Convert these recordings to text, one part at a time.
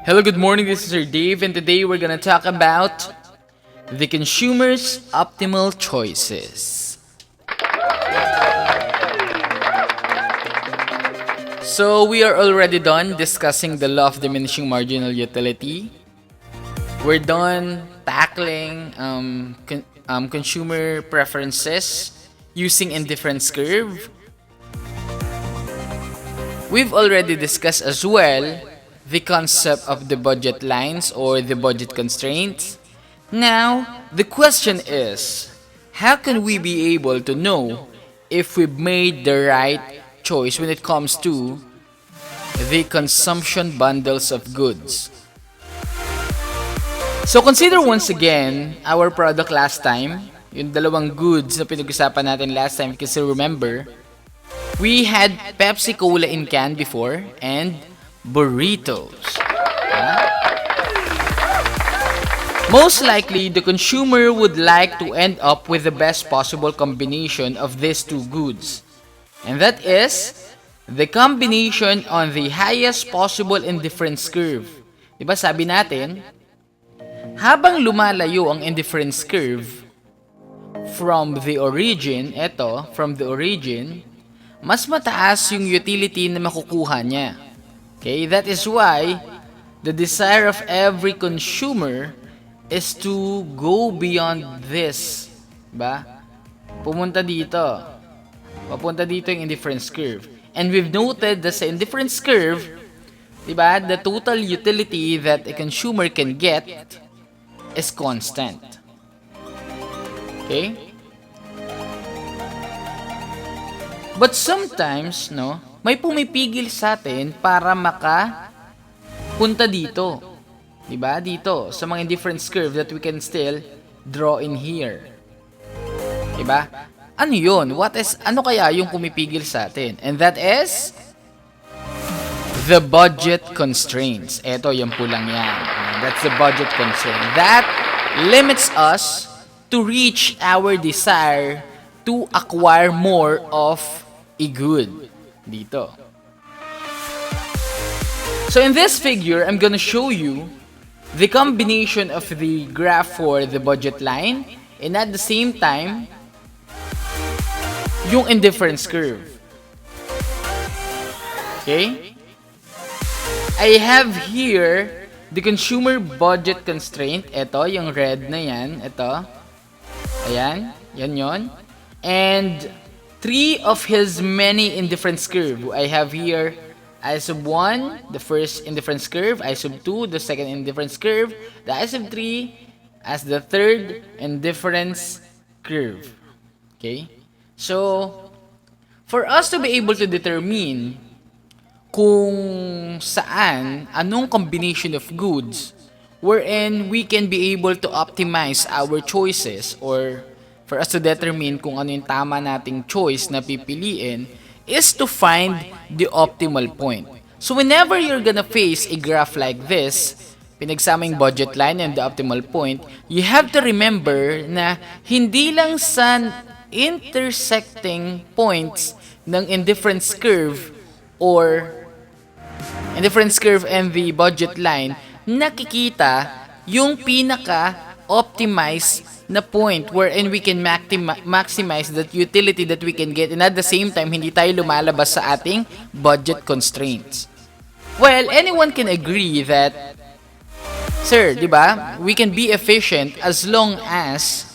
Hello, good morning. This is Sir Dave, and today we're gonna talk about the consumer's optimal choices. So we are already done discussing the law of diminishing marginal utility. We're done tackling consumer preferences using indifference curve. We've already discussed as well the concept of the budget lines or the budget constraints. Now, the question is, how can we be able to know if we've made the right choice when it comes to the consumption bundles of goods? So consider once again our product last time, yung dalawang goods na pinag-usapan natin last time, kasi remember, we had Pepsi Cola in can before and burritos. Most likely, the consumer would like to end up with the best possible combination of these two goods. And that is the combination on the highest possible indifference curve. Diba sabi natin, habang lumalayo ang indifference curve from the origin, mas mataas yung utility na makukuha niya. Okay, that is why the desire of every consumer is to go beyond this. Ba? Papunta dito yung indifference curve. And we've noted that sa indifference curve, diba, the total utility that a consumer can get is constant. Okay? But sometimes, may pumipigil sa atin para makapunta dito. Diba? Dito, sa mga indifference curve that we can still draw in here. Diba? Ano yun? Ano kaya yung pumipigil sa atin? And that is the budget constraints. Eto, yung pulang yan. That's the budget constraint. That limits us to reach our desire to acquire more of a good. Dito. So in this figure, I'm gonna show you the combination of the graph for the budget line and at the same time, yung indifference curve. Okay? I have here the consumer budget constraint. Ito, yung red na yan. Ito. Ayan. Yan yon. And 3 of his many indifference curve. I have here I sub 1, the first indifference curve, I sub 2, the second indifference curve, the I sub 3 as the third indifference curve. Okay? So, for us to be able to determine kung anong combination of goods wherein we can be able to optimize our choices or for us to determine kung ano yung tama nating choice na pipiliin is to find the optimal point. So whenever you're gonna face a graph like this, pinagsamang budget line and the optimal point, you have to remember na hindi lang sa intersecting points ng indifference curve or indifference curve and the budget line, nakikita yung pinaka-optimized na point wherein we can maximize that utility that we can get and at the same time, hindi tayo lumalabas sa ating budget constraints. Well, anyone can agree that, sir, di ba, we can be efficient as long as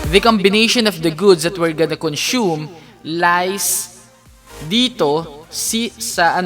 the combination of the goods that we're gonna consume lies dito sa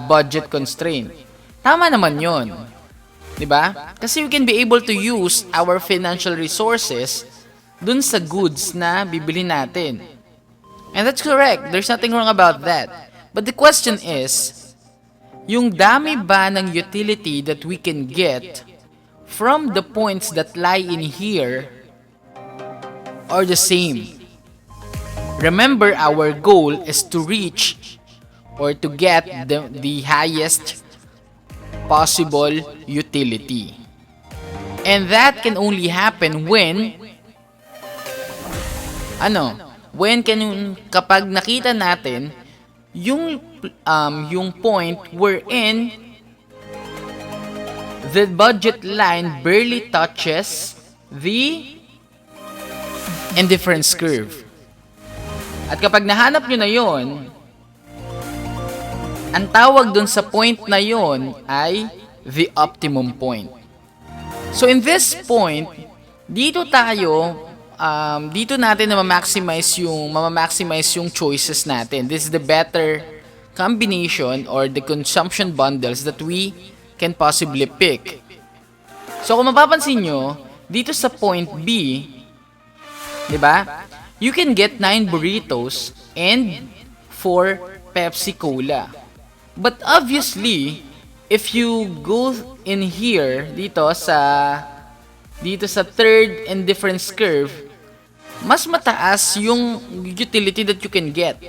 budget constraint. Tama naman 'yon. 'Di ba? Kasi we can be able to use our financial resources dun sa goods na bibili natin. And that's correct. There's nothing wrong about that. But the question is, yung dami ba ng utility that we can get from the points that lie in here are the same? Remember, our goal is to reach or to get the highest possible utility. And that can only happen when kapag nakita natin yung point wherein the budget line barely touches the indifference curve. At kapag nahanap nyo na yon, ang tawag dun sa point na yon ay the optimum point. So in this point, dito natin na ma-maximize yung choices natin. This is the better combination or the consumption bundles that we can possibly pick. So kung mapapansin nyo, dito sa point B, di ba? You can get 9 burritos and 4 Pepsi Cola. But obviously, if you go in here, dito sa third indifference curve, mas mataas yung utility that you can get.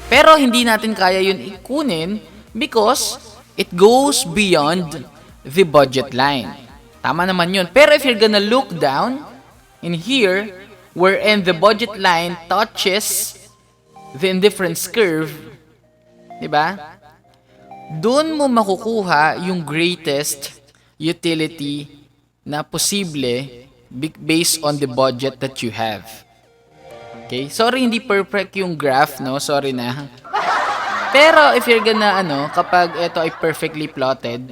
Pero hindi natin kaya yun ikunin because it goes beyond the budget line. Tama naman yun. Pero if you're gonna look down in here, wherein the budget line touches the indifference curve, di ba? Doon mo makukuha yung greatest utility na posible based on the budget that you have. Okay? Sorry, hindi perfect yung graph, no? Sorry na. Pero if you're gonna, kapag ito ay perfectly plotted,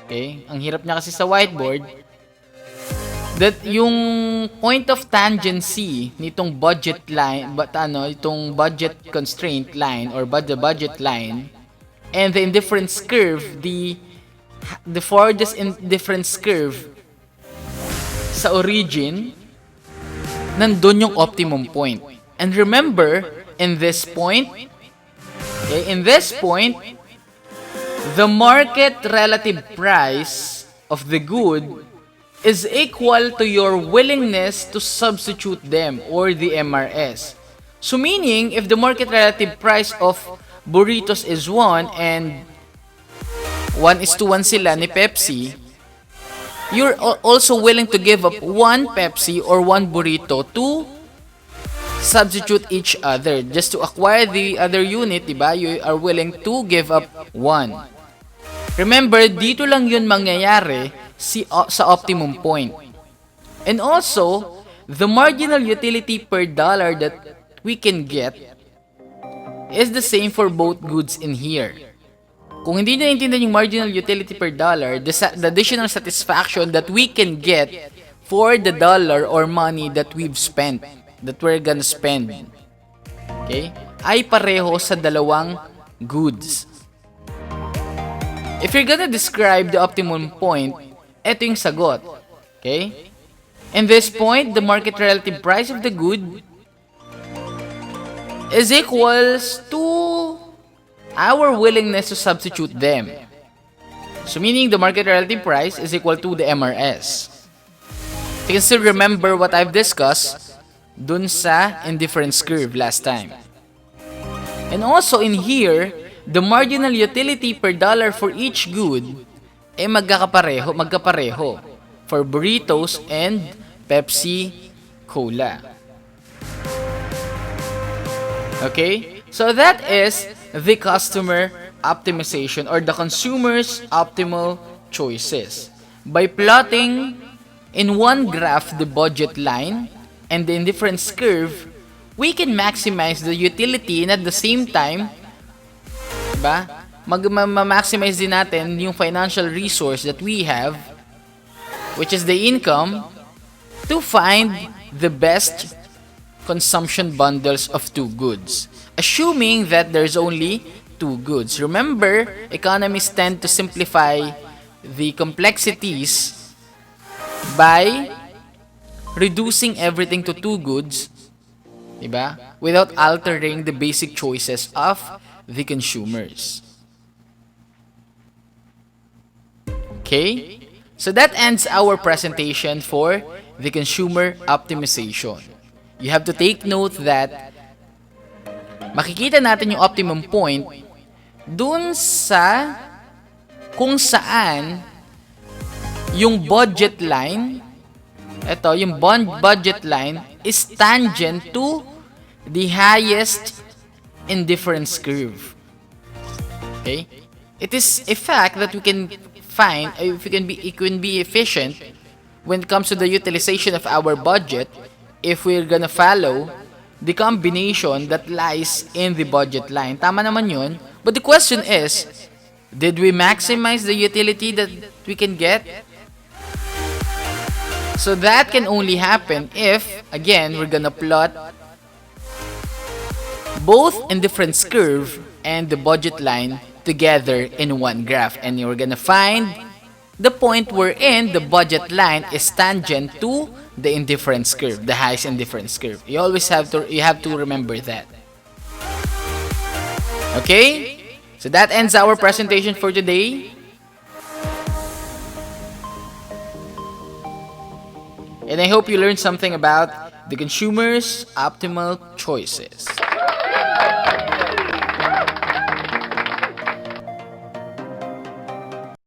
okay? Ang hirap niya kasi sa whiteboard, that yung point of tangency nitong budget line, itong budget constraint line or the budget line, and the indifference curve, the farthest indifference curve sa origin, nandun yung optimum point. And remember, in this point, the market relative price of the good is equal to your willingness to substitute them or the MRS. So meaning, if the market relative price of burritos is 1 and 1:1 sila ni Pepsi, you're also willing to give up 1 Pepsi or 1 burrito to substitute each other. Just to acquire the other unit, diba? You are willing to give up 1. Remember, dito lang yun mangyayari sa optimum point. And also, the marginal utility per dollar that we can get is the same for both goods in here. Kung hindi nyo naintindihan yung marginal utility per dollar, the additional satisfaction that we can get for the dollar or money that we've spent, that we're gonna spend, okay, ay pareho sa dalawang goods. If you're gonna describe the optimum point, ito yung sagot. Okay? In this point, the market relative price of the good is equals to our willingness to substitute them. So meaning the market relative price is equal to the MRS. You can still remember what I've discussed dun sa indifference curve last time. And also in here, the marginal utility per dollar for each good ay magkapareho for burritos and Pepsi Cola. Okay? So that is the customer optimization or the consumer's optimal choices. By plotting in one graph the budget line and the indifference curve, we can maximize the utility and at the same time, diba? Ma-maximize din natin yung financial resource that we have, which is the income, to find the best consumption bundles of 2 goods, assuming that there's only 2 goods. Remember, economists tend to simplify the complexities by reducing everything to 2 goods, diba? Without altering the basic choices of the consumers. Okay? So that ends our presentation for the consumer optimization. You have to take note that makikita natin yung optimum point dun sa kung saan yung budget line, budget line is tangent to the highest indifference curve. Okay? It is a fact that we can find, if we can be efficient when it comes to the utilization of our budget if we're gonna follow the combination that lies in the budget line. Tama naman yun. But the question is, did we maximize the utility that we can get? So that can only happen if, again, we're gonna plot both indifference curve and the budget line together in one graph. And you're gonna find the point wherein the budget line is tangent to the indifference curve, the highest indifference curve. You always have to remember that. Okay? So that ends our presentation for today. And I hope you learned something about the consumer's optimal choices.